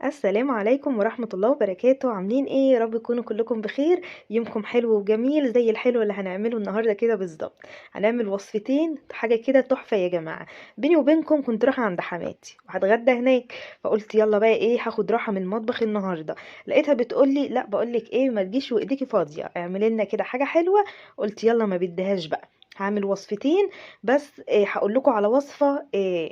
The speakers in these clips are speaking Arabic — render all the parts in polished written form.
السلام عليكم ورحمة الله وبركاته. عاملين ايه؟ يا رب تكونوا كلكم بخير. يومكم حلو وجميل زي الحلو اللي هنعمله النهاردة كده بالظبط. هنعمل وصفتين حاجة كده تحفة يا جماعة. بيني وبينكم كنت رايحة عند حماتي وهتغدى هناك، فقلت يلا بقى ايه، هاخد راحة من المطبخ النهاردة. لقيتها بتقولي لا، بقولك ايه، ما تجيش وايديكي فاضية، اعملي لنا كده حاجة حلوة. قلت يلا، ما بديهاش بقى. هعمل وصفتين بس هقول لكم على وصفة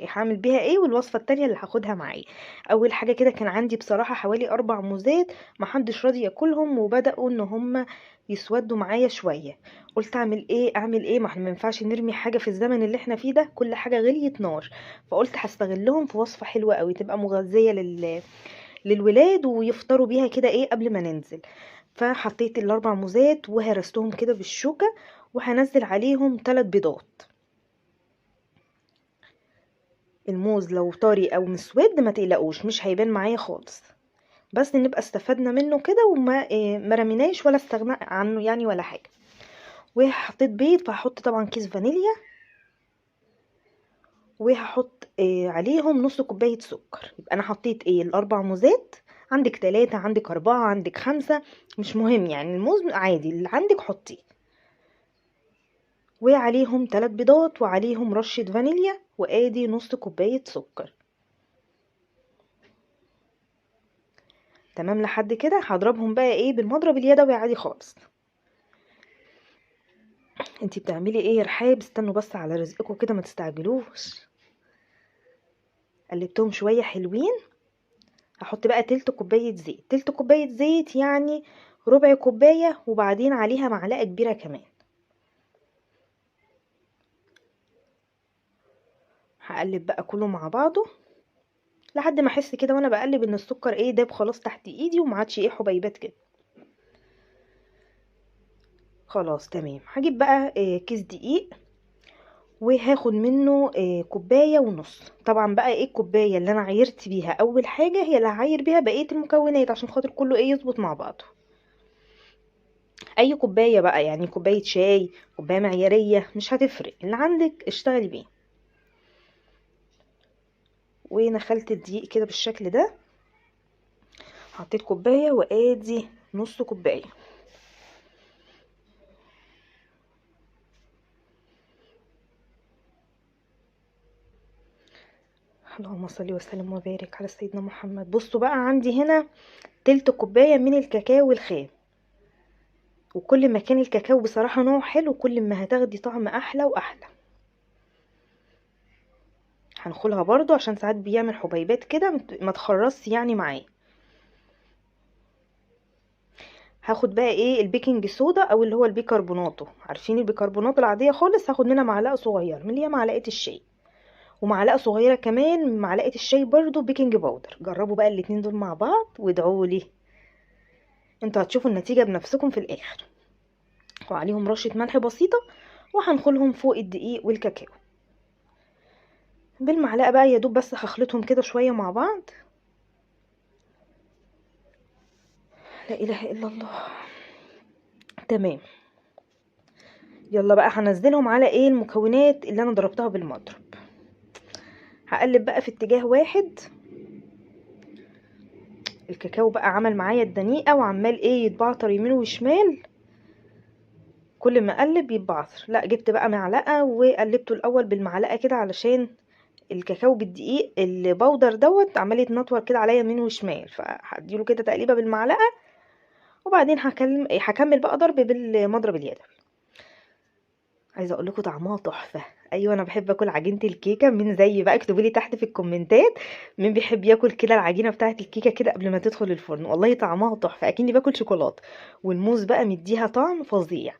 هعمل بيها ايه، والوصفة التانية اللي هاخدها معايا. اول حاجه كده، كان عندي بصراحه حوالي 4 موزات، محدش راضي ياكلهم وبداوا ان هم يسودوا معايا شويه. قلت اعمل ايه، ما احنا ما ينفعش نرمي حاجه في الزمن اللي احنا فيه ده، كل حاجه غليت نار. فقلت هستغلهم في وصفه حلوه قوي تبقى مغذيه للولاد ويفطروا بيها كده ايه قبل ما ننزل. فحطيت ال4 موزات وهرستهم كده بالشوكه، وهنزل عليهم 3 بيضات. الموز لو طري او مسود ما تقلقوش، مش هيبان معايا خالص، بس نبقى استفدنا منه كده وما ما رميناش ولا استغنى عنه يعني ولا حاجه. وحطيت بيض، فهحط طبعا كيس فانيليا، وهحط عليهم نص كوبايه سكر. يبقى انا حطيت ال4 موزات، عندك 3 عندك 4 عندك 5، مش مهم يعني، الموز عادي اللي عندك حطيه. وعليهم 3 بيضات وعليهم رشه فانيليا، وادي نص كوبايه سكر. تمام لحد كده. هضربهم بقى ايه بالمضرب اليدوي عادي خالص. انتي بتعملي ايه يا رحاب؟ استنوا بس على رزقكم كده، ما تستعجلوش. قلبتهم شويه حلوين. هحط بقى تلت كوبايه زيت، تلت كوبايه زيت يعني ربع كوبايه، وبعدين عليها معلقه كبيره كمان. هقلب بقى كله مع بعضه لحد ما احس كده وانا بقلب ان السكر ايه داب خلاص تحت ايدي، وما عادش ايه حبيبات كده. خلاص تمام. هجيب بقى كيس دقيق، وهاخد منه كوبايه ونص. طبعا بقى ايه الكوبايه اللي انا عايرت بيها اول حاجه هي اللي هعاير بيها بقيه المكونات، عشان خاطر كله ايه يظبط مع بعضه. اي كوبايه بقى، يعني كوبايه شاي، كوبايه معياريه، مش هتفرق، اللي عندك اشتغلي بيه. ونخلت الدقيق كده بالشكل ده. حطيت كوبايه وادي نص كوبايه. اللهم صل وسلم وبارك على سيدنا محمد. بصوا بقى، عندي هنا تلت كوبايه من الكاكاو الخام. وكل ما كان الكاكاو بصراحه نوع حلو، كل ما هتاخدي طعم احلى واحلى. هنخلها برضو عشان ساعات بيعمل حبيبات كده ما تخرصش يعني معاه. هاخد بقى ايه البيكنج صودا، او اللي هو البيكربوناتو، عارفين البيكربونات العاديه خالص، هاخد منها معلقه صغيره من اللي هي معلقه الشاي، ومعلقه صغيره كمان من معلقه الشاي برضو بيكنج باودر. جربوا بقى الاتنين دول مع بعض وادعوا لي، انتوا هتشوفوا النتيجه بنفسكم في الاخر. وعليهم رشه ملح بسيطه، وهنخلهم فوق الدقيق والكاكاو بالمعلقه بقى، يا دوب بس هخلطهم كده شويه مع بعض. لا اله الا الله. تمام. يلا بقى هنزلهم على ايه المكونات اللي انا ضربتها بالمضرب. هقلب بقى في اتجاه واحد. الكاكاو بقى عمل معايا الدنيئه وعمال ايه يتبعتر يمين وشمال. كل ما اقلب يتبعتر، لا جبت بقى معلقه وقلبته الاول بالمعلقه كده، علشان الكاكاو بالدقيق البودر دوت عمال يتنطور كده عليا يمين وشمال، فهديله كده تقليبه بالمعلقه. وبعدين هكمل بقى ضرب بالمضرب اليدوي. عايزه اقول لكم طعمها تحفه. ايوه، انا بحب اكل عجينه الكيكه. من زي بقى اكتبوا لي تحت في الكومنتات مين بيحب ياكل كده العجينه بتاعه الكيكه كده قبل ما تدخل الفرن. والله طعمها تحفه، اكني باكل شوكولاته. والموز بقى مديها طعم فظيع.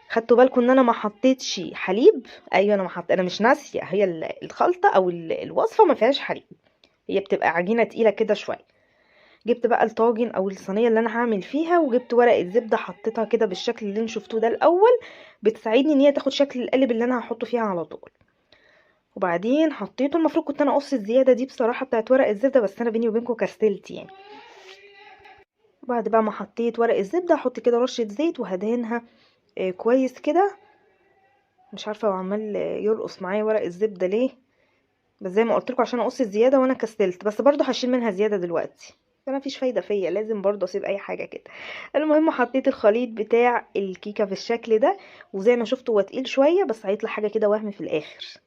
خدتوا بالكم ان انا ما حطيتش حليب؟ ايوه، انا مش ناسيه، هي الخلطه او الوصفه ما فيهاش حليب. هي بتبقى عجينه تقيله كده شويه. جبت بقى الطاجن او الصينيه اللي انا هعمل فيها، وجبت ورقه زبده حطيتها كده بالشكل اللي انتوا شفتوه ده الاول، بتساعدني ان هي تاخد شكل القالب اللي انا هحطه فيها على طول. وبعدين حطيته، المفروض كنت انا اقص الزياده دي بصراحه بتاعت ورق الزبده، بس انا بيني وبينكم كسلت يعني. بعد بقى ما حطيت ورق الزبده، احط كده رشه زيت وهدهنها كويس كده. مش عارفه هو عمال يرقص معايا ورق الزبده ليه. بس زي ما قلت لكم عشان اقص الزياده وانا كسلت، بس برضو هشيل منها زياده دلوقتي، انا مفيش فايده فيا، لازم برضو اسيب اي حاجه كده. المهم حطيت الخليط بتاع الكيكه في الشكل ده، وزي ما شفتوا هو تقيل شويه بس هيطلع حاجه كده وهم في الاخر.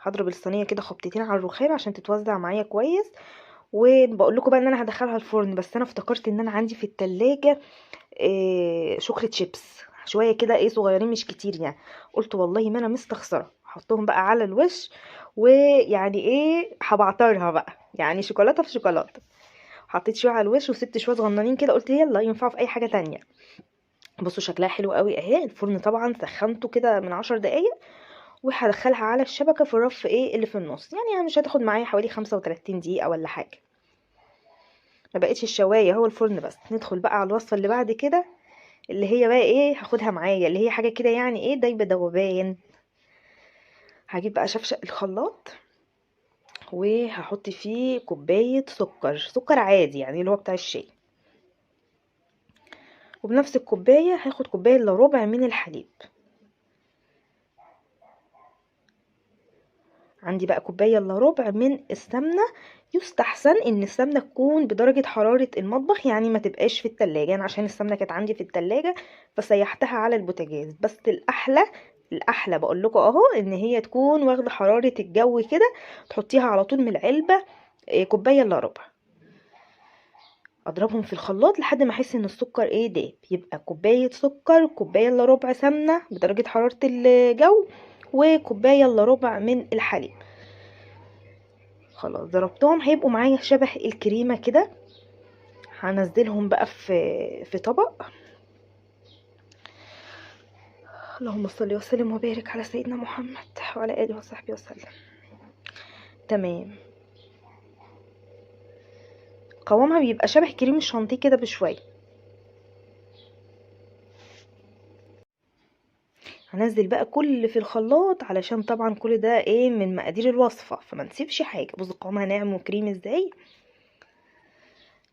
هضرب الصينيه كده خبطتين على الرخام عشان تتوزع معايا كويس. وبقول لكم بقى ان انا هدخلها الفرن، بس انا افتكرت ان انا عندي في التلاجة شوكليت شيبس شويه كده صغيرين مش كتير يعني. قلت والله ما انا مستخسره احطهم بقى على الوش، ويعني هبعترها بقى يعني شوكولاته في شوكولاته. حطيت شويه على الوش وسبت شويه صغننين كده، قلت يلا ينفعوا في اي حاجه تانية. بصوا شكلها حلو قوي اهي. الفرن طبعا سخنته كده من 10 دقايق، وهدخلها على الشبكه في الرف اللي في النص، يعني مش هتاخد معايا حوالي 35 دقيقه ولا حاجه. ما بقتش الشوايه هو الفرن بس. ندخل بقى على الوصفه اللي بعد كده، اللي هي بقى هاخدها معايا، اللي هي حاجه كده يعني دايبه دوبان. هجيب بقى شفشق الخلاط، وهحط فيه كوبايه سكر عادي يعني اللي هو بتاع الشاي، وبنفس الكوبايه هاخد كوبايه الا ربع من الحليب. عندي بقى كوبايه الا ربع من السمنه. يستحسن ان السمنه تكون بدرجه حراره المطبخ، يعني ما تبقاش في التلاجة، يعني عشان السمنه كانت عندي في التلاجة فسيحتها على البوتاجاز. بس الاحلى بقول لكم اهو ان هي تكون واخده حراره الجو كده، تحطيها على طول من العلبه كوبايه الا ربع. اضربهم في الخلاط لحد ما احس ان السكر داب. يبقى كوبايه سكر، كوبايه الا ربع سمنه بدرجه حراره الجو، وكوبايه الا ربع من الحليب. خلاص ضربتهم، هيبقوا معايا شبه الكريمه كده. هنزلهم بقى في طبق. اللهم صل وسلم وبارك على سيدنا محمد وعلى اله وصحبه وسلم. تمام. قوامها بيبقى شبه كريم الشانتيه كده بشويه. هنزل بقى كل اللي في الخلاط، علشان طبعا كل ده من مقادير الوصفه، فما نسيبش حاجه. بصوا قوامها ناعم وكريم ازاي.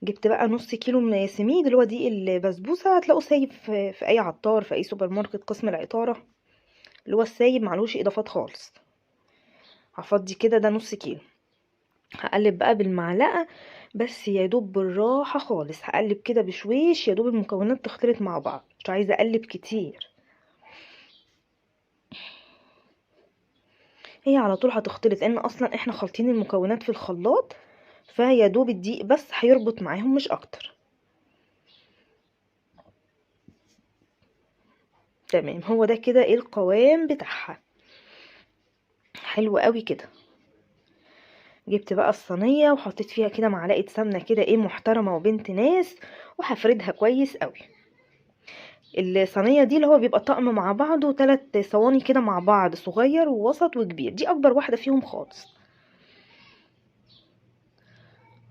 جبت بقى نص كيلو من سميد اللي هو دقيق البسبوسه، هتلاقوا سايب في اي عطار، في اي سوبر ماركت قسم العطاره، اللي هو السايب معلوش اضافات خالص. هفضي كده ده نص كيلو. هقلب بقى بالمعلقه، بس يا دوب بالراحه خالص، هقلب كده بشويش يا دوب المكونات تختلط مع بعض، مش عايزه اقلب كتير. هي على طول هتختلط، لان اصلا احنا خالطين المكونات في الخلاط، فيا دوب الدقيق بس هيربط معاهم مش اكتر. تمام، هو ده كده القوام بتاعها. حلو قوي كده. جبت بقى الصينيه وحطيت فيها كده معلقه سمنه كده محترمه وبنت ناس، وهفردها كويس قوي. الصينيه دي اللي هو بيبقى طقم مع بعضه 3 صواني كده مع بعض، صغير ووسط وكبير، دي اكبر واحده فيهم خالص.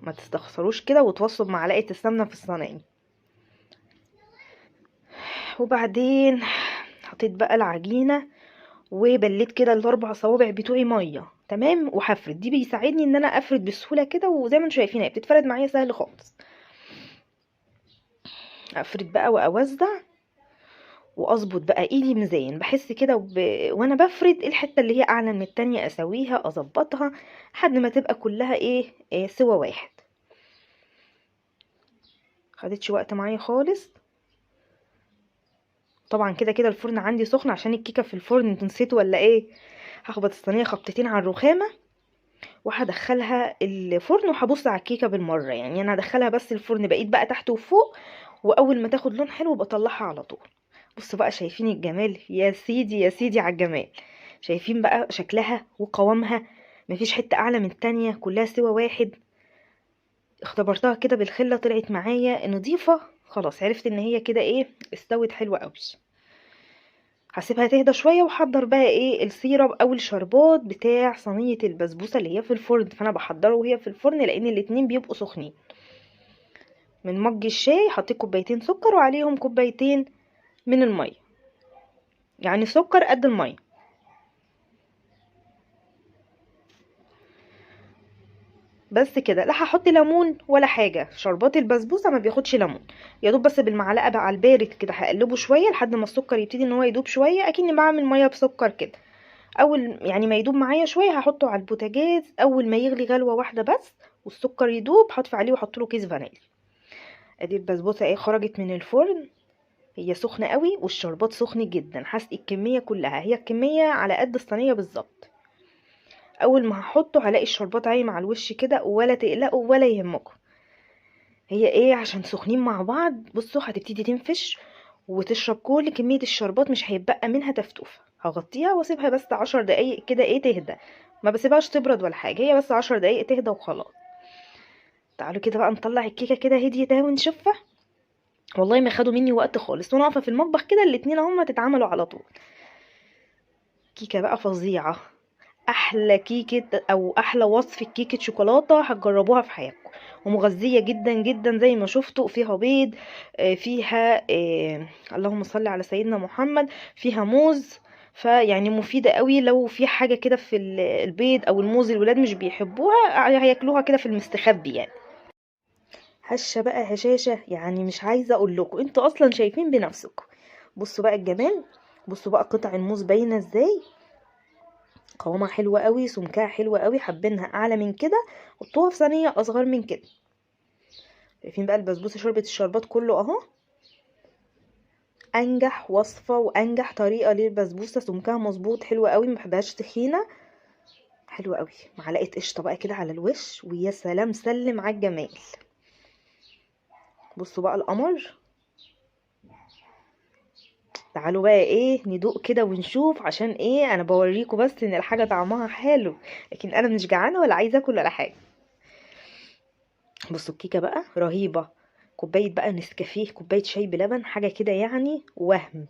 ما تستخسروش كده وتوصوا بمعلقه السمنه في الصينيه. وبعدين حطيت بقى العجينه، وبليت كده ال4 صوابع بتوعي ميه. تمام، وهفرد. دي بيساعدني ان انا افرد بسهوله كده، وزي ما انتم شايفين هي بتتفرد معايا سهل خالص. افرد بقى واوزع، واظبط بقى ايدي ميزان، بحس كده وانا بفرد الحته اللي هي اعلى من التانية اسويها اظبطها لحد ما تبقى كلها سوا واحد. خدتش وقت معايا خالص. طبعا كده كده الفرن عندي سخن عشان الكيكه في الفرن، انتوا نسيتوا ولا ايه؟ هخبط الصينيه خبطتين على الرخامه، وهدخلها الفرن، وهبص على الكيكه بالمره، يعني انا هدخلها بس الفرن، بقيت بقى تحت وفوق، واول ما تاخد لون حلو بطلعها على طول. بصوا بقى شايفين الجمال؟ يا سيدي يا سيدي على الجمال. شايفين بقى شكلها وقوامها؟ مفيش حته اعلى من التانية، كلها سوا واحد. اختبرتها كده بالخله طلعت معايا نضيفه. خلاص عرفت ان هي كده استوت حلوه قوي. هسيبها تهدى شويه، واحضر بقى السيرب او الشربات بتاع صينيه البسبوسه اللي هي في الفرن. فانا بحضره وهي في الفرن، لان الاتنين بيبقوا سخنين. من مج الشاي حطيت كوبايتين سكر، وعليهم كوبايتين من الميه، يعني سكر قد الميه. بس كده، لا هحط ليمون ولا حاجه، شربات البسبوسه ما بياخدش ليمون. يا دوب بس بالمعلقه بقى على البارد كده هقلبه شويه لحد ما السكر يبتدي ان هو يدوب شويه، اكني بعمل ميه بسكر كده. اول يعني ما يدوب معايا شويه هحطه على البوتاجاز، اول ما يغلي غلوه واحده بس والسكر يدوب هطفي عليه واحط له كيس فانيليا. ادي البسبوسه ايه خرجت من الفرن، هي سخنه قوي والشربات سخن جدا، هسقي الكميه كلها، هي الكميه على قد الصينيه بالظبط. اول ما هحطه هلاقي الشربات عايم على الوش كده، ولا تقلقوا ولا يهمكم. هي ايه عشان سخنين مع بعض، بصوا هتبتدي تنفش وتشرب كل كمية الشربات، مش هيتبقى منها تفتوفة. هغطيها واسيبها بس 10 دقايق كده ايه تهدى، ما بسيبهاش تبرد ولا حاجة، هي بس 10 دقايق تهدى وخلاص. تعالوا كده بقى نطلع الكيكة كده هديت اهي ونشوفها. والله ما خدوا مني وقت خالص، وانا واقفة في المطبخ كده الاتنين اهما تتعملوا على طول. كيكة بقى فظيعة، احلى كيكه او احلى وصفه كيكه شوكولاته هتجربوها في حياتكم، ومغذيه جدا جدا زي ما شفتوا، فيها بيض، فيها اللهم صل على سيدنا محمد، فيها موز، فيعني مفيده قوي. لو في حاجه كده في البيض او الموز الولاد مش بيحبوها هياكلوها كده في المستخبي يعني. هشه بقى هشاشه، يعني مش عايزه اقول لكم، انتوا اصلا شايفين بنفسكم. بصوا بقى الجمال، بصوا بقى قطع الموز باينه ازاي، قوامها حلوة قوي، سمكها حلوة قوي، حابينها اعلى من كده حطوها في صينية اصغر من كده. شايفين بقى البسبوسة شربت الشربات كله اهو. انجح وصفة وانجح طريقة للبسبوسة، سمكها مظبوط حلوة قوي، ما بحبهاش تخينة، حلوة قوي. معلقة قشطة بقى كده على الوش، ويا سلام سلم على الجمال. بصوا بقى القمر. تعالوا بقى ايه ندوق كده ونشوف، عشان ايه انا بوريكم بس ان الحاجة طعمها حلو، لكن انا مش جعانة ولا عايزة اكل ولا حاجة. بصوا الكيكه بقى رهيبه، كوبايه بقى نسكافيه، كوبايه شاي بلبن، حاجه كده يعني وهم.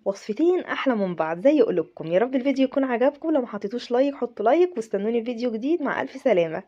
وصفتين احلى من بعض زي قلوبكم. يا رب الفيديو يكون عجبكم، لو ما حطيتوش لايك حطوا لايك، واستنوني في فيديو جديد، مع الف سلامه.